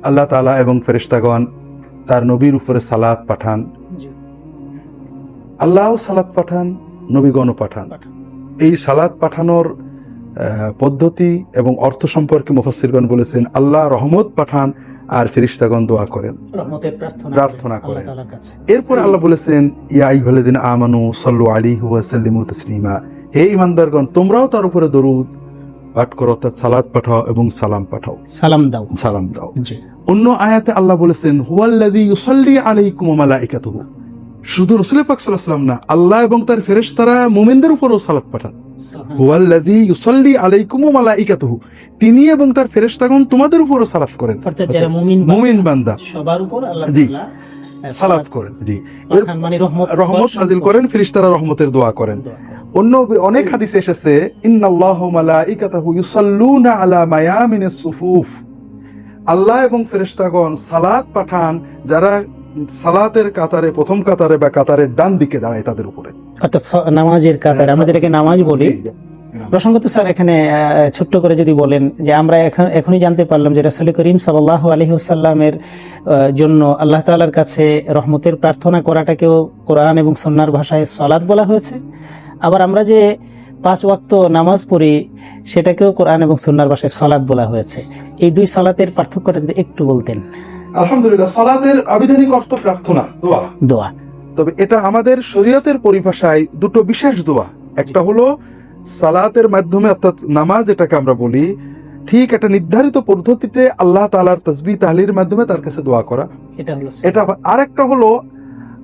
আল্লাহ তাআলা এবং ফেরেশতাগণ তার নবীর উপরে সালাত পাঠান, আল্লাহও সালাত পাঠান, নবীগণও পাঠান। এই সালাত পাঠানোর পদ্ধতি এবং অর্থ সম্পর্কে মুফাসসিরগণ বলেছেন, আল্লাহ রহমত পাঠান আর ফেরেশতাগণ দোয়া করেন, রহমতের প্রার্থনা করেন। আল্লাহ তাআলার কাছে। এরপর আল্লাহ বলেছেন, ইয়া আইয়ুহাল্লাযিনা আমানু সাল্লু আলাইহি ওয়া সাল্লিমু তাসলিমা, হে ঈমানদারগণ তোমরাও তার উপরে দরুদ পাঠ করো, অর্থাৎ সালাত পাঠাও এবং সালাম পাঠাও, সালাম দাও। সালাম দাও। জি। অন্য আয়াতে আল্লাহ বলেছেন, হুয়াল্লাযী ইউসাল্লি আলাইকুম ওয়া মালাইকাতুহু, শুধু রাসূল পাক সাল্লাল্লাহু আলাইহি ওয়াসাল্লাম না, আল্লাহ এবং তার ফেরেশতারা মুমিনদের উপরও সালাত পাঠান। হুয়াল্লাযী ইউসাল্লি আলাইকুম ওয়া মালাইকাতুহু, তিনি এবং তার ফেরেশতাগণ তোমাদের উপরও সালাত করেন, অর্থাৎ যারা মুমিন বান্দা সবার উপর আল্লাহ জি তাআলা সালাত করেন। জি, মানে রহমত নাযিল করেন, ফেরেশতারা রহমতের দোয়া করেন। অন্য অনেক হাদিসে এসেছে, ইন্নাল্লাহু মালাইকাতাহু ইউসাল্লুনা আলা মায়ামিনিস সুফুফ, আল্লাহ এবং ফেরেশতাগণ সালাত পাঠান যারা সালাতের কাতারে, প্রথম কাতারে বা কাতারের ডান দিকে দাঁড়ায় তাদের উপরে, অর্থাৎ নামাজের কাতার, আমাদের এখানে নামাজ বলি। প্রসঙ্গত স্যার এখানে ছোট্ট করে যদি বলেন যে আমরা এখনই জানতে পারলাম যে রাসূল করিম সাল্লাল্লাহু আলাইহি ওয়াসাল্লামের জন্য আল্লাহ তাআলার কাছে রহমতের প্রার্থনা করাটাকেও কোরআন এবং সুন্নাহর ভাষায় সালাত বলা হয়েছে। আবার আমরা যে 5 ওয়াক্ত নামাজ পড়ি সেটাকেও কোরআন এবং সুন্নাহর ভাষায় সালাত বলা হয়েছে। এই দুই সালাতের পার্থক্যটা যদি একটু বলতেন। আলহামদুলিল্লাহ, সালাতের আবিধানিক অর্থ প্রার্থনা, দোয়া। দোয়া, তবে এটা আমাদের শরীয়তের পরিভাষায় দুটো বিশেষ দোয়া। একটা হলো সালাতের মাধ্যমে, অর্থাৎ নামাজ এটাকে আমরা বলি, ঠিক একটা নির্ধারিত পদ্ধতিতে আল্লাহ তাআলার তাসবিহ তাহলিলের মাধ্যমে তার কাছে দোয়া করা, এটা। আরেকটা হলো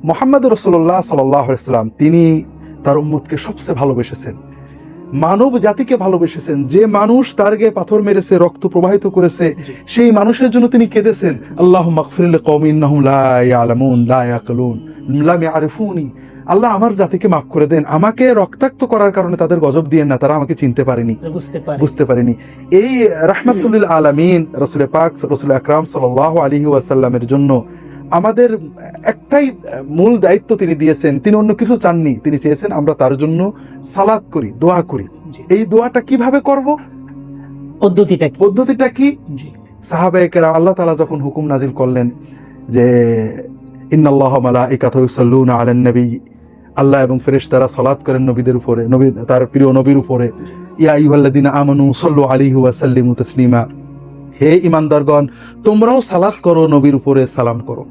মুহাম্মদ রাসূলুল্লাহ সাল্লাল্লাহু আলাইহি ওয়াসাল্লাম, তিনি তার উম্মতকে সবচেয়ে ভালোবেসেছেন, মানব জাতিকে ভালোবেসেছেন। যে মানুষ তার গায়ে পাথর মেরেছে, রক্ত প্রবাহিত করেছে, সেই মানুষের জন্য তিনি কেঁদেছেন, আল্লাহুম্মা গফির লিকওমি ইন্নাহুম লা ইয়ালামুন লা ইয়াকিলুন লাম ইয়ারিফুনি, আল্লাহ আমার জাতিকে মাফ করে দেন, আমাকে রক্তাক্ত করার কারণে তাদের গজব দিয়েন না, তারা আমাকে চিনতে পারেনি, বুঝতে পারেনি। এই রাহমাতুল লিল আলামিন রাসূল পাক রাসূল আকরাম সাল্লাল্লাহু আলাইহি ওয়াসাল্লামের জন্য আমাদের একটাই মূল দায়িত্ব তিনি দিয়েছেন, তিনি অন্য কিছু চাননি, তিনি চেয়েছেন আমরা তার জন্য সালাত করি, দোয়া করি। এই দোয়াটা কিভাবে করব, পদ্ধতিটা কি? সাহাবায়ে কেরাম, আল্লাহ তাআলা যখন হুকুম নাজিল করলেন যে ইন্নাল্লাহা মালাইকাতাহু ইউসাল্লুনা আলান নবী, আল্লাহ এবং ফেরেশতারা সালাত করেন নবীদের উপরে, নবী তার প্রিয় নবীর উপরে, ইয়া আইয়ুহাল্লাযিনা আমানু সাল্লু আলাইহি ওয়া সাল্লিমু তাসলিমা, হে ঈমানদারগণ তোমরাও সালাত করো, নবীর উপরে সালাম করো।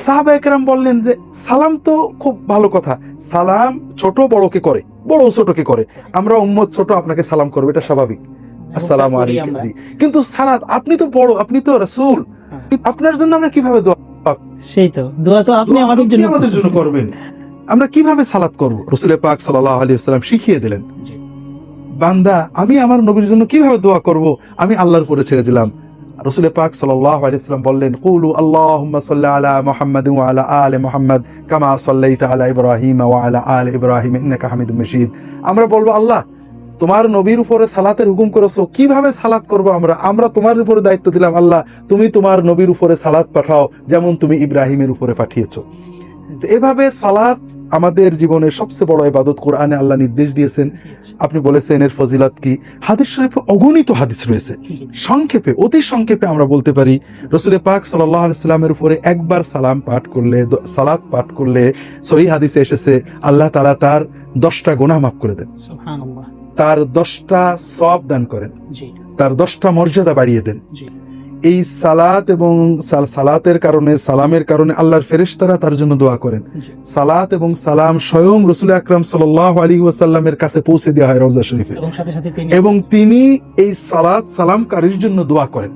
সাহাবায়ে কেরাম বললেন যে সালাম তো খুব ভালো কথা, সালাম ছোট বড়কে করে, বড় ছোটকে করে, আমরা উম্মত ছোট, আপনাকে সালাম করব, এটা স্বাভাবিক, আসসালামু আলাইকুম। জি, কিন্তু সালাত, আপনি তো বড়, আপনি তো রাসূল, আপনার জন্য আমরা কিভাবে দোয়া, সেই তো দোয়া তো আপনি আমাদের জন্য করবেন, আমরা কিভাবে সালাত করব? রাসূল পাক সাল্লাল্লাহু আলাইহি ওয়াসাল্লাম শিখিয়ে দিলেন, বান্দা আমি আমার নবীর জন্য কিভাবে দোয়া করব, আমি আল্লাহর উপরে ছেড়ে দিলাম। রাসূল পাক সাল্লাল্লাহু আলাইহি ওয়াসাল্লাম বললেন, কুলু আল্লাহুম্মা সাল্লি আলা মুহাম্মাদ ওয়া আলা আলি মুহাম্মাদ কামা সাল্লাইতা আলা ইব্রাহিম ওয়া আলা আলি ইব্রাহিম ইন্নাকা হামিদুম মাজিদ। আমরা বলবো, আল্লাহ তোমার নবীর উপরে সালাতের হুকুম করেছো, কিভাবে সালাত করব আমরা তোমার উপরে দায়িত্ব দিলাম, আল্লাহ তুমি তোমার নবীর উপরে সালাত পাঠাও যেমন তুমি ইব্রাহিমের উপরে পাঠিয়েছো। এভাবে সালাত আমাদের জীবনের সবচেয়ে বড় ইবাদত, কোরআনে আল্লাহ নির্দেশ দিয়েছেন। আপনি বলেছেন এর ফজিলত কি, হাদিস শরীফে অগণিত হাদিস রয়েছে। সংক্ষেপে, অতি সংক্ষেপে আমরা বলতে পারি, রাসূল পাক সাল্লাল্লাহু আলাইহি ওয়াসাল্লামের উপরে একবার সালাম পাঠ করলে, সালাত পাঠ করলে, সহিহ হাদিসে এসেছে আল্লাহ তাআলা তার 10টা গুনাহ মাফ করে দেন, সুবহানাল্লাহ, তার 10টা সওয়াব দান করেন, তার 10টা মর্যাদা বাড়িয়ে দেন। এই সালাত এবং সালাতের কারণে, সালামের কারণে আল্লাহর ফেরেশতারা তার জন্য দোয়া করেন। সালাত এবং সালাম স্বয়ং রাসূল আকরাম সাল্লাল্লাহু আলাইহি ওয়াসাল্লামের কাছে পৌঁছে দেওয়া হয় রওজা শরীফে, এবং তিনি এই সালাত সালামকারীর জন্য দোয়া করেন।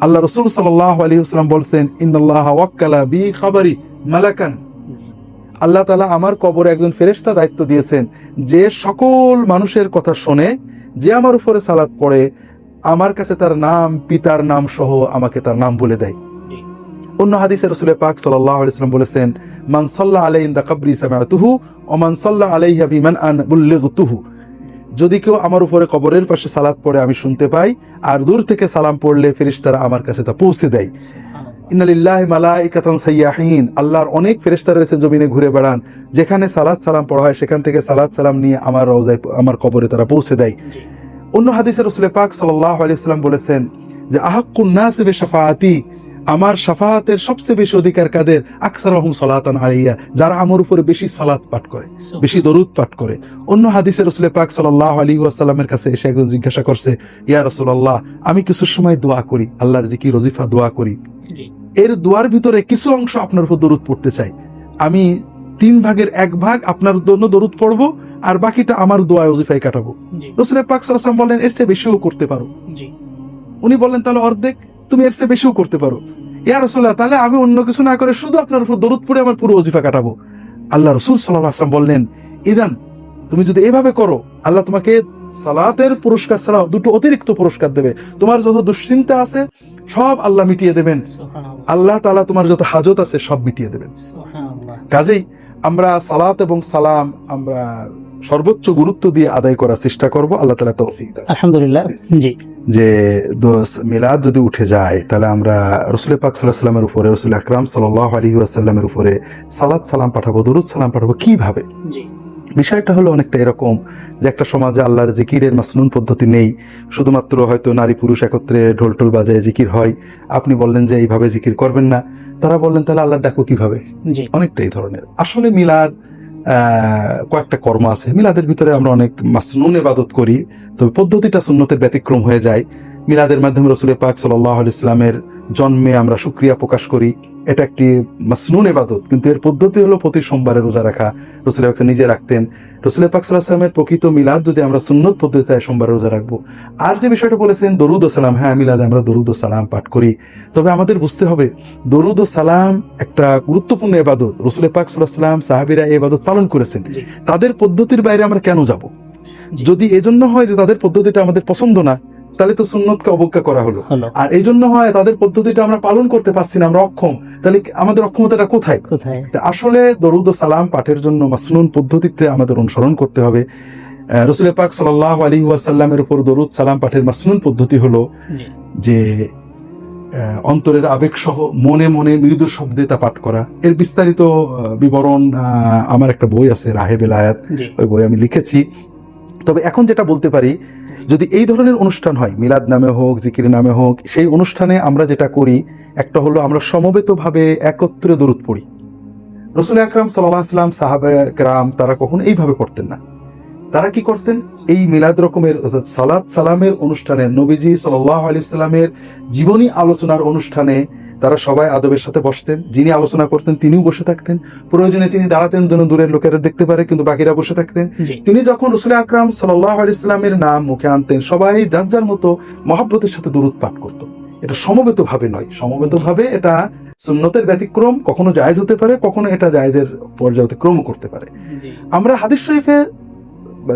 আল্লাহ রাসূল সাল্লাল্লাহু আলাইহি ওয়াসাল্লাম বলেন, ইন্নাল্লাহা ওয়াক্কালা বি খাবারি মালাকান, আল্লাহ তাআলা আমার কবরে একজন ফেরেশতা দায়িত্ব দিয়েছেন, যে সকল মানুষের কথা শুনে, যে আমার উপরে সালাত পড়ে, আমার কাছে তার নাম, পিতার নাম সহ আমাকে তার নাম বলে দেয়। অন্য হাদিসে রাসূল পাক সাল্লাল্লাহু আলাইহি ওয়াসাল্লাম বলেছেন, মান সাল্লা আলাইহি ইনদা কবরি সামাতুহু ওয়া মান সাল্লা আলাইহি বিমান আন বুল্লিগতুহু, যদি কেউ আমার উপরে কবরের পাশে সালাত পড়ে আমি শুনতে পাই, আর দূর থেকে সালাম পড়লে ফেরেশতারা আমার কাছে তা পৌঁছে দেয়। ইন্না লিল্লাহি মালাইকাতান সাইয়াহিন, আল্লাহর অনেক ফেরেশতা রয়েছে জমিনে ঘুরে বেড়ান, যেখানে সালাত সালাম পড়া হয় সেখান থেকে সালাত সালাম নিয়ে আমার রওজায়, আমার কবরে তারা পৌঁছে দেয়। অন্য হাদিসে রাসূল পাক সাল্লাল্লাহু আলাইহি ওয়াসাল্লাম বলেছেন যে আহাক্কুন নাস বিশাফাআতি আমার শাফাআতের সবচেয়ে বেশি অধিকার কাদের? আকসারহুম সালাতান আলাইয়া, যারা আমার উপরে বেশি সালাত পাঠ করে, বেশি দরুদ পাঠ করে। অন্য হাদিসে রাসূল পাক সাল্লাল্লাহু আলাইহি ওয়াসাল্লামের কাছে এসে একজন জিজ্ঞাসা করছে, ইয়া রাসূলুল্লাহ, আমি কিছু সময় দোয়া করি, আল্লাহর জিকির ওজিফা দোয়া করি, এর দোয়ার ভিতরে কিছু অংশ আপনার উপর দরুদ পড়তে চাই, আমি 3 ভাগের 1 ভাগ আপনার জন্য দরুদ পড়বো আর বাকিটা আমার দোয়া ওজিফায় কাটাবো। রাসূল পাক সাল্লাল্লাহু আলাইহি ওয়াসাল্লাম বললেন, এর চেয়ে বেশিও করতে পারো। উনি বললেন, তাহলে অর্ধেক, তুমি এর চেয়ে বেশিও করতে পারো। ইয়া রাসূলুল্লাহ, তাহলে আমি অন্য কিছু না করে শুধু আপনার উপর দরুদ পড়ে আমার পুরো ওজিফা কাটাবো। আল্লাহ রাসূল সাল্লাল্লাহু আলাইহি ওয়াসাল্লাম বললেন, ইদান, তুমি যদি এভাবে করো, আল্লাহ তোমাকে সালাতের পুরস্কার ছাড়াও 2টো অতিরিক্ত পুরস্কার দেবে। তোমার যত দুশ্চিন্তা আছে সব আল্লাহ মিটিয়ে দেবেন, আল্লাহ তাআলা তোমার যত হাজত আছে সব মিটিয়ে দেবেন। কাজেই আমরা সালাত এবং সালাম আমরা সর্বোচ্চ গুরুত্ব দিয়ে আদায় করার চেষ্টা করব। আল্লাহ তাআলা তৌফিক দেন। আলহামদুলিল্লাহ। জি, যে মিলাদ যদি উঠে যায়, তাহলে আমরা রাসূল পাক সাল্লাল্লাহু আলাইহি ওয়াসাল্লামের উপরে, রাসূল আকরাম সাল্লাল্লাহু আলাইহি ওয়াসাল্লামের উপরে সালাত সালাম পাঠাবো, দরুদ সালাম পাঠাবো কিভাবে? জি, বিষয়টা হলো অনেকটা এরকম যে একটা সমাজে আল্লাহর জিকিরের মাসনুন পদ্ধতি নেই, শুধুমাত্র হয়তো নারী পুরুষ একত্রে ঢোল টোল বাজায় জিকির হয়। আপনি বললেন যে এইভাবে জিকির করবেন না, তারা বললেন তাহলে আল্লাহর ডাকো কিভাবে? জি, অনেকটা এই ধরনের। আসলে মিলাদ কয়েকটা কর্ম আছে, মিলাদের ভিতরে আমরা অনেক মাসনুন ইবাদত করি, তবে পদ্ধতিটা সুন্নতের ব্যতিক্রম হয়ে যায়। মিলাদের মাধ্যমে রাসূল পাক সাল্লাল্লাহু আলাইহি ওয়াসাল্লামের জন্মে আমরা শুকরিয়া প্রকাশ করি, এটা একটি মাসনুন ইবাদত, কিন্তু এর পদ্ধতি হলো প্রতি সোমবারে রোজা রাখা। রাসূল পাক নিজে রাখতেন। রাসূল পাক সাল্লাল্লাহু আলাইহি ওয়াসাল্লামের প্রকৃত মিলাদ যদি আমরা সুন্নত পদ্ধতিতে সোমবারে রোজা রাখবো। আর যে বিষয়টা বলেছেন দরুদ ও সালাম, হ্যাঁ, মিলাদে আমরা দরুদ ও সালাম পাঠ করি, তবে আমাদের বুঝতে হবে দরুদ ও সালাম একটা গুরুত্বপূর্ণ ইবাদত। রাসূল পাক সাল্লাল্লাহু আলাইহি ওয়াসাল্লাম সাহাবীরা এই ইবাদত পালন করেছেন, তাদের পদ্ধতির বাইরে আমরা কেন যাব? যদি এজন্য হয় যে তাদের পদ্ধতিটা আমাদের পছন্দ না, তাহলে তো সুন্নতকে অবজ্ঞা করা হলো। আর এই জন্য হয় তাদের পদ্ধতিটা আমরা পালন করতে পারছি না, আমরা অক্ষম, তাহলে আমাদের অক্ষমতাটা কোথায়? আসলে দরুদ ও সালাম পাঠের জন্য মাসনুন পদ্ধতিতে আমাদের অনুসরণ করতে হবে। রাসূল পাক সাল্লাল্লাহু আলাইহি ওয়াসাল্লামের উপর দরুদ সালাম পাঠের মাসনুন পদ্ধতি হলো যে অন্তরের আবেগ সহ মনে মনে মৃদু শব্দে তা পাঠ করা। এর বিস্তারিত বিবরণ আমার একটা বই আছে, রাহেবেল আয়াত, ওই বই আমি লিখেছি। তবে এখন যেটা বলতে পারি, যদি এই ধরনের অনুষ্ঠান হয়, মিলাদ নামে হোক, জিকির নামে হোক, সেই অনুষ্ঠানে আমরা যেটা করি, একটা হলো আমরা সমবেতভাবে একত্রে দরুদ পড়ি। রাসূল আকরাম সাল্লাল্লাহু আলাইহি ওয়াসাল্লাম, সাহাবা কেরাম তারা কখনো এইভাবে পড়তেন না। তারা কি করতেন? এই মিলাদ রকমের সালাত সালামের অনুষ্ঠানে, নবীজি সাল্লাল্লাহু আলাইহি ওয়াসাল্লামের জীবনী আলোচনার অনুষ্ঠানে তারা সবাই আদবের সাথে বসতেন। যিনি আলোচনা করতেন তিনিও বসে থাকতেন, প্রয়োজনে তিনি দাঁড়াতেন যেন দূরের লোকেরা দেখতে পারে, কিন্তু বাকিরা বসে থাকতেন। তিনি যখন রাসূল আকরাম সাল্লাল্লাহু আলাইহি ওয়াসাল্লামের নাম মুখে আনতেন, সবাই যার যার মতো মহব্বতের সাথে দরুদ পাঠ করত। এটা সমবেত ভাবে নয়, সমবেত ভাবে এটা সুন্নতের ব্যতিক্রম, কখনো জায়েজ হতে পারে, কখনো এটা জায়েজের পর্যায়ে অতিক্রমও করতে পারে। আমরা হাদিস শরীফে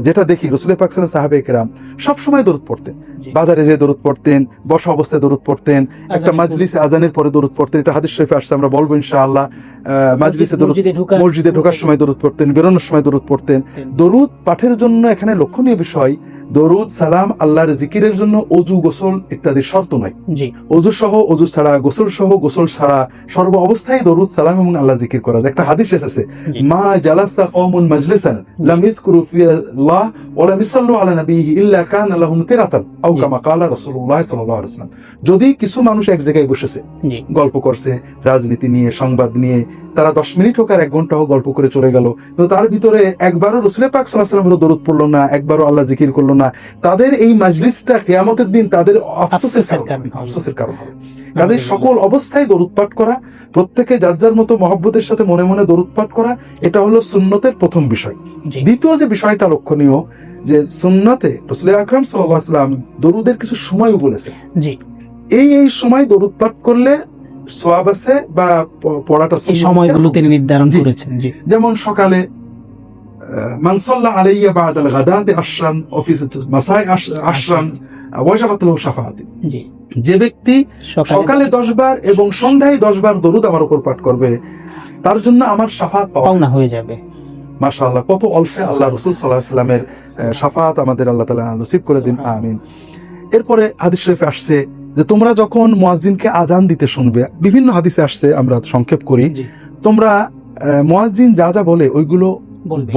যেটা দেখি, রাসূল পাক সাল্লাল্লাহু আলাইহি ওয়াসাল্লাম সাহাবায়ে কেরাম সব সময় দরুদ পড়তেন, বাজারে যেয়ে দরুদ পড়তেন, বসা অবস্থায় দরুদ পড়তেন, একটা মাজলিসে আজানের পরে দরুদ পড়তেন, এটা হাদিস শরীফে আসছে, আমরা বলবো ইনশাআল্লাহ। মাজলিসে দরুদ, মসজিদে ঢোকার সময় দরুদ পড়তেন, বেরোনোর সময় দরুদ পড়তেন। দরুদ পাঠের জন্য এখানে লক্ষণীয় বিষয়, দরুদ সালাম আল্লাহর জিকিরের জন্য ওযু গোসল ইত্যাদি শর্ত নয়। ওযু সহ, ওযু ছাড়া, গোসল সহ, গোসল ছাড়া, সর্ব অবস্থায় দরুদ সালাম এবং আল্লাহ জিকির করা। একটা হাদিস এসেছে, মা জালাসা কওমুন মাজলিসান লাম ইয়াযকুরু ফিল্লাহ ওয়া লাম ইসাল্লু আলা নবিহি ইল্লা কানা লাহুম তিরাতান আও কামা ক্বালা রাসূলুল্লাহ সাল্লাল্লাহু আলাইহি ওয়াসাল্লাম। যদি কিছু মানুষ এক জায়গায় বসেছে, গল্প করছে, রাজনীতি নিয়ে, সংবাদ নিয়ে, তারা 10 মিনিট হোক আর 1 ঘন্টা হোক গল্প করে চলে গেল, কিন্তু তার ভিতরে একবারও রাসূল পাক সাল্লাল্লাহু আলাইহি ওয়াসাল্লামের দরুদ পড়লো না, একবারও আল্লাহ জিকির করলো না, তাদের এই মাজলিসটা কিয়ামতের দিন তাদের আফসোসের কারণ হবে। কাজে সকল অবস্থায় দরুদ পাঠ করা, প্রত্যেকে যার যার মতো মহব্বতের সাথে মনে মনে দরুদ পাঠ করা, এটা হলো সুন্নতের প্রথম বিষয়। দ্বিতীয় যে বিষয়টা লক্ষণীয়, যে সুন্নতে রাসূল আকরাম সাল্লাল্লাহু আলাইহি ওয়াসাল্লাম দরুদের কিছু সময়ও বলেছেন। এই সময় দরুদ পাঠ করলে সওয়াব আছে, বা পড়াটা এই সময়গুলোতে নির্ধারণ করেছেন। যেমন সকালে মান সাল্লা আলাইয়া বাদাল গাদাতি আশরান ওয়া ফি মাসাই আশরান ওয়াজাবাত লাহু শাফাআতি। যে ব্যক্তি সকালে 10 বার এবং সন্ধ্যায় 10 বার দরুদ আমার উপর পাঠ করবে, তার জন্য আমার শাফাআত পাওনা হয়ে যাবে। মাশাআল্লাহ, কত অলসে আল্লাহ রাসূল সাল্লাল্লাহু আলাইহি ওয়াসাল্লামের শাফাআত আমাদের আল্লাহ তাআলা নসিব করে দিন, আমিন। এরপরে হাদিস শরীফে আসছে যে তোমরা যখন মুয়াজ্জিনকে আজান দিতে শুনবে, বিভিন্ন হাদিসে আসছে, আমরা সংক্ষেপ করি, তোমরা মুয়াজ্জিন যা যা বলে ওইগুলো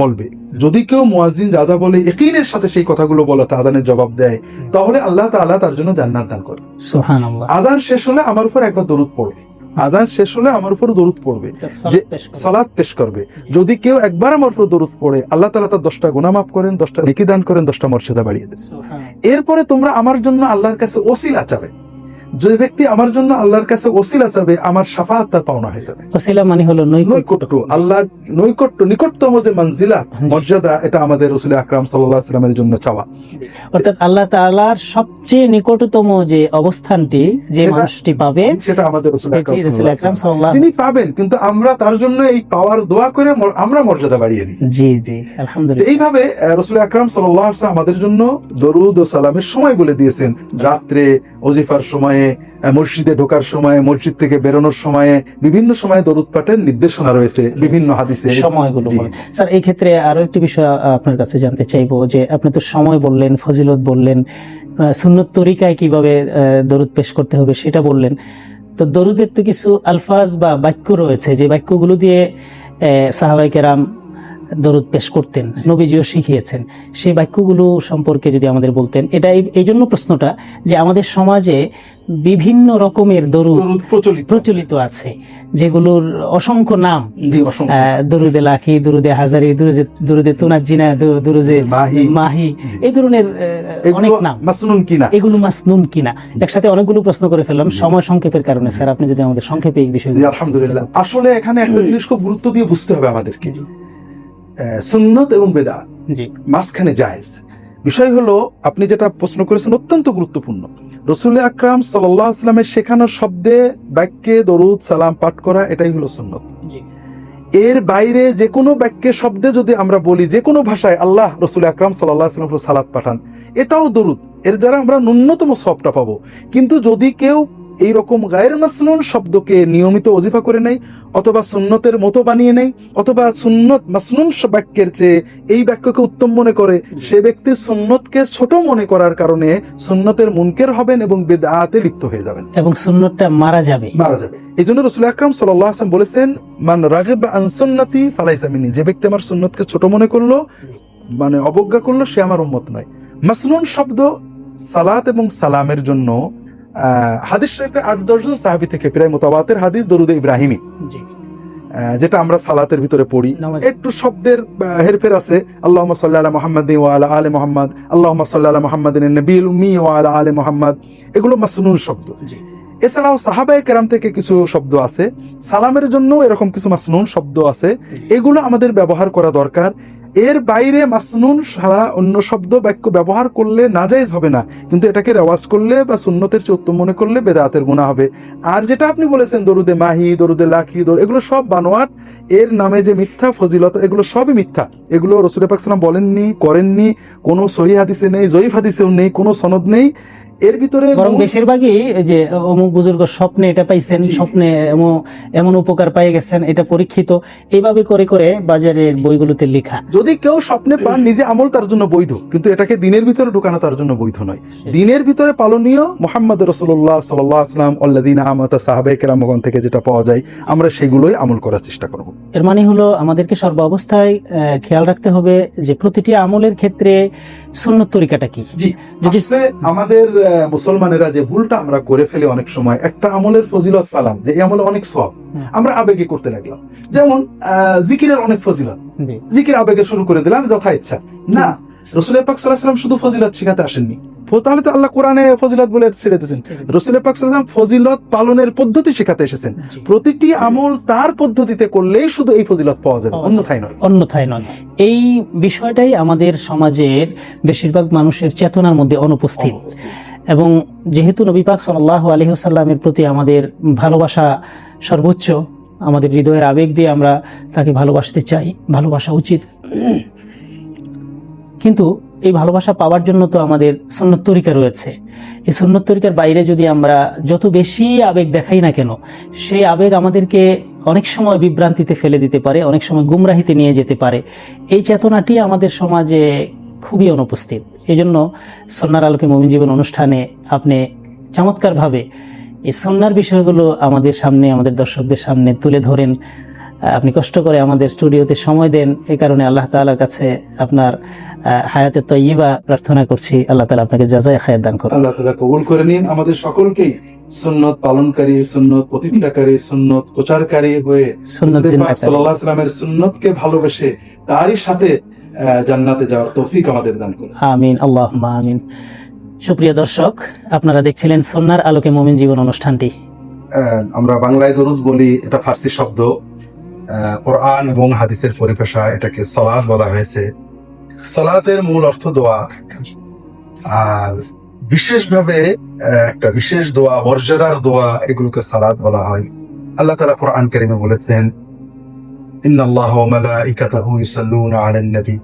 বলবে। যদি কেউ মুয়াজ্জিন যা যা বলে ইয়াকিনের সাথে সেই কথাগুলো বলে, আজানের জবাব দেয়, তাহলে আল্লাহ তাআলা তার জন্য জান্নাত দান করে। সুবহানাল্লাহ। আজান শেষ হলে আমার উপর একবার দরুদ পড়বে। আজান শেষ হলে আমার উপর দরুদ পড়বে, সালাত যে পেশ করবে। সালাত পেশ করবে। যদি কেউ একবার আমার উপর দরুদ পড়ে, আল্লাহ তাআলা তার 10টা গুনাহ মাফ করেন, 10টা নেকি দান করেন, 10টা মর্যাদা বাড়িয়ে দেন। সুবহানাল্লাহ। এরপরে তোমরা আমার জন্য আল্লাহর কাছে ওসিলা চাবে। যে ব্যক্তি আমার জন্য আল্লাহর কাছে ওসিলা চাবে, আমার শাফাআত তার পাওনা হয়ে যাবে। ওসিলা মানে হলো নৈকট্য, আল্লাহর নৈকট্য, নিকটতম যে মঞ্জিলা, মর্যাদা, এটা আমাদের রাসূল আকরাম সাল্লাল্লাহু আলাইহি ওয়াসাল্লামের জন্য চাওয়া। অর্থাৎ আল্লাহ তাআলার সবচেয়ে নিকটতম যে অবস্থানটি যে সেটা- মানুষটি পাবে সেটা আমাদের রাসূল আকরাম সেটি রাসূল সাল্লাল্লাহু আলাইহি আকরাম ওয়াসাল্লাম। সাল্লাল্লাহু তিনি পাবেন, কিন্তু আমরা তার জন্য এই পাওয়ার দোয়া করে আমরা মর্যাদা বাড়িয়ে দিই। জি জি তো আলহামদুলিল্লাহ। এইভাবে রাসূল আকরাম সাল্লাল্লাহু আলাইহি ওয়াসাল্লাম আমাদের জন্য দরুদ ও সালামের সময় বলে দিয়েছেন। রাত্রে ওজিফার সময়ে, মসজিদে ঢোকার সময়, মসজিদ থেকে বেরোনোর সময়ে, বিভিন্ন সময়ে দরুদ পাঠের নির্দেশনা রয়েছে বিভিন্ন হাদিসে। সময়গুলো জি। বলেন। স্যার, এই ক্ষেত্রে আরো একটি বিষয় আপনার কাছে জানতে চাইবো, যে আপনি তো সময় বললেন, ফজিলত বললেন, সুন্নত তরিকায় কিভাবে দরুদ পেশ করতে হবে সেটা বললেন। তো দরুদের তো কিছু আলফাজ বা বাক্য রয়েছে, যে বাক্যগুলো দিয়ে সাহাবায়ে কেরাম দরুদ পেশ করতেন, নবীজিও শিখিয়েছেন। সেই বাক্যগুলো সম্পর্কে যদি আমাদের বলতেন। এটা এই জন্য প্রশ্নটা, যে আমাদের সমাজে বিভিন্ন রকমের দরুদ দরুদ প্রচলিত আছে, যেগুলোর অসংখ্য নাম, জি, অসংখ্য। দরুদে লাখি, দরুদে হাজারি, দরুদে তুনাজ্জিনা, দরুদে মাহি, এই ধরনের অনেক এগুলো নাম। মাসনুন কিনা? এগুলো মাসনুন কিনা? একসাথে অনেকগুলো প্রশ্ন করে ফেললাম সময় সংক্ষেপের কারণে। স্যার, আপনি যদি আমাদের সংক্ষেপে এই জি, বিষয়গুলো। আলহামদুলিল্লাহ। আসলে এখানে একটা জিনিস খুব গুরুত্ব দিয়ে বুঝতে হবে আমাদেরকে। সুন্নত এবং বেদাত জি মাঝখানে জায়েজ। বিষয় হলো, আপনি যেটা প্রশ্ন করেছেন অত্যন্ত গুরুত্বপূর্ণ। রাসূল আকরাম সাল্লাল্লাহু আলাইহি ওয়াসাল্লামের শেখানো শব্দে, বাক্যে দরুদ সালাম পাঠ করা, এটাই হলো সুন্নত। জি এর বাইরে যে কোনো বাক্যে, শব্দে যদি আমরা বলি, যে কোনো ভাষায় আল্লাহ রাসূল আকরাম সাল্লাল্লাহু আলাইহি ওয়াসাল্লাম সালাত পাঠান, এটাও দরুদ। এর দ্বারা আমরা ন্যূনতম সওয়াবটা পাবো। কিন্তু যদি কেউ এই রকম গায়র মাসনুন শব্দকে নিয়মিত ওজিফা করে নেয়, অথবা সুন্নতের মতো বানিয়ে নেয়, অথবা সুন্নত মাসনুন বাক্যের চেয়ে এই বাক্যকে উত্তম মনে করে, সে ব্যক্তি সুন্নতকে ছোট মনে করার কারণে সুন্নতের মুনকের হবেন এবং বিদআতে লিপ্ত হয়ে যাবেন, এবং সুন্নতটা মারা যাবে। মারা যাবে। এই জন্য রাসূল আকরাম সাল্লাল্লাহু আলাইহি ওয়াসাল্লাম বলেছেন, মান রাগিবা আন সুন্নতি ফালাইসা মিন্নি। যে ব্যক্তি আমার সুন্নতকে ছোট মনে করলো, মানে অবজ্ঞা করলো, সে আমার উম্মত নয়। মাসনুন শব্দ সালাত এবং সালামের জন্য হাদিস শরীফে 8-10 জন সাহাবী থেকে প্রায় মুতাওয়াতির হাদিস দরুদ ইব্রাহিমী, জি যেটা আমরা সালাতের ভিতরে পড়ি। নামাজ। একটু শব্দের হেরফের আছে, আল্লাহুম্মা সাল্লি আলা মুহাম্মাদিন ওয়া আলা আলি মুহাম্মাদ, আল্লাহুম্মা সাল্লি আলা মুহাম্মাদিন নবিয়্যিল উম্মি ওয়া আলা আলি মুহাম্মাদ, এগুলো মাসনুন শব্দ। জি এছাড়াও সাহাবায়ে কেরাম থেকে কিছু শব্দ আছে, সালামের জন্য এরকম কিছু মাসনুন শব্দ আছে, এগুলো আমাদের ব্যবহার করা দরকার। এর বাইরে মাসনুন ছাড়া অন্য শব্দ বাক্য ব্যবহার করলে নাজায়েজ হবে না, কিন্তু এটাকে রেওয়াজ করলে বা সুন্নতের চেয়ে উত্তম মনে করলে বেদাতের গুনাহ হবে। আর যেটা আপনি বলেছেন দরুদে মাহি, দরুদে লাখি, এগুলো সব বানোয়াট। এর নামে যে মিথ্যা ফজিলত, এগুলো সবই মিথ্যা। এগুলো রাসূল পাক সাল্লাল্লাহু আলাইহি ওয়াসাল্লাম বলেননি, করেননি, কোনো সহিহ হাদিসে নেই, জয়ীফ হাদিসেও নেই, কোনো সনদ নেই। এর ভিতরে বরং বেশিরভাগই যে অমুক বুজুর্গ স্বপ্নে এটা পাইছেন, স্বপ্নে এমন উপকার পেয়ে গেছেন, এটা পরীক্ষিত, এইভাবে করে করে বাজারের বইগুলোতে লেখা। যদি কেউ স্বপ্নে পান, নিজে আমল তার জন্য বৈধ, কিন্তু এটাকে দিনের ভিতরে ঢুকানো তার জন্য বৈধ নয়। দিনের ভিতরে পালনীয় মুহাম্মদ রাসূলুল্লাহ সাল্লাল্লাহু আলাইহি ওয়াসাল্লাম আল্লাযীনা আমাতা সাহাবায়ে কেরামগণ থেকে যেটা পাওয়া যায়, আমরা সেগুলোই আমল করার চেষ্টা করব। এর মানে হলো আমাদেরকে সর্বাবস্থায় খেয়াল রাখতে হবে যে প্রতিটি আমলের ক্ষেত্রে সুন্নত তরিকাটা কি। জি, যদি আসলে আমাদের মুসলমানেরা যে ভুলটা আমরা করে ফেলি অনেক সময়, একটা আমলের ফজিলত পেলাম যে এই আমলে অনেক সওয়াব, আমরা আবেগে করতে লাগলাম। যেমন জিকিরের অনেক ফজিলত, জি, জিকির আবেগে শুরু করে দিলাম যথা ইচ্ছা। না, রাসূল পাক সাল্লাল্লাহু আলাইহি ওয়াসাল্লাম শুধু ফজিলত শেখাতে আসেননি, তাহলে তো আল্লাহ কোরআনে ফজিলত বলে ছেড়ে দিয়েছেন। রাসূল পাক সাল্লাল্লাহু আলাইহি ওয়াসাল্লাম ফজিলত পালনের পদ্ধতি শেখাতে এসেছেন। জি। প্রতিটি আমল তার পদ্ধতিতে করলেই শুধু এই ফজিলত পাওয়া যাবে, অন্যথায় নয়। অন্যথায় নয়। এই বিষয়টাই আমাদের সমাজের বেশিরভাগ মানুষের চেতনার মধ্যে অনুপস্থিত। এবং যেহেতু নবী পাক সাল্লাল্লাহু আলাইহি ওয়াসাল্লামের প্রতি আমাদের ভালোবাসা সর্বোচ্চ, আমাদের হৃদয়ের আবেগ দিয়ে আমরা তাকে ভালোবাসতে চাই, ভালোবাসা উচিত। কিন্তু এই ভালোবাসা পাওয়ার জন্য তো আমাদের সুন্নত তরিকা রয়েছে। এই সুন্নত তরিকার বাইরে যদি আমরা যত বেশি আবেগ দেখাই না কেন, সেই আবেগ আমাদেরকে অনেক সময় বিভ্রান্তিতে ফেলে দিতে পারে, অনেক সময় গুমরাহিতে নিয়ে যেতে পারে। এই চেতনাটি আমাদের সমাজে খুবই অনুপস্থিত। এই জন্য সন্ন্যার আলোকে মুমিন জীবন অনুষ্ঠানে আপনি চমৎকারভাবে এই সন্ন্যার বিষয়গুলো আমাদের সামনে, আমাদের দর্শকদের সামনে তুলে ধরেন। আপনি কষ্ট করে আমাদের স্টুডিওতে সময় দেন, এই কারণে আল্লাহ তাআলার কাছে আপনার হায়াতে তয়্যিবা প্রার্থনা করছি। আল্লাহ তাআলা আপনাকে জাযায়ে খায়র দান করুন। আল্লাহ তাআলা কবুল করে নিন আমাদের সকলকেই। সুন্নত পালনকারী, সুন্নত প্রতিষ্ঠাকারী, সুন্নত প্রচারকারী হয়ে সুন্নত রাসূল পাক জিন্নাকারী। সাল্লাল্লাহু আলাইহি ওয়াসাল্লামের সুন্নতকে ভালোবেসে তারই সাথে জান্নাতে যাওয়ার তৌফিক আমাদের দান করুন। আমিন, আল্লাহুম্মা আমিন। সুপ্রিয় দর্শক, আপনারা দেখছিলেন সুন্নাহর আলোকে মুমিন জীবন অনুষ্ঠানটি। আমরা বাংলায় দরুদ বলি, এটা ফার্সি শব্দ। কোরআন এবং হাদিসের পরিভাষা এটাকে সালাত বলা হয়েছে। সালাতের মূল অর্থ দোয়া, আর বিশেষভাবে একটা বিশেষ দোয়া, মর্যাদার দোয়া, এগুলোকে সালাত বলা হয়। আল্লাহ তাআলা কোরআন কারীমে বলেছেন, ইন্নাল্লাহা ওয়া মালাইকাতাহু ইউসাল্লুনা আলান নবী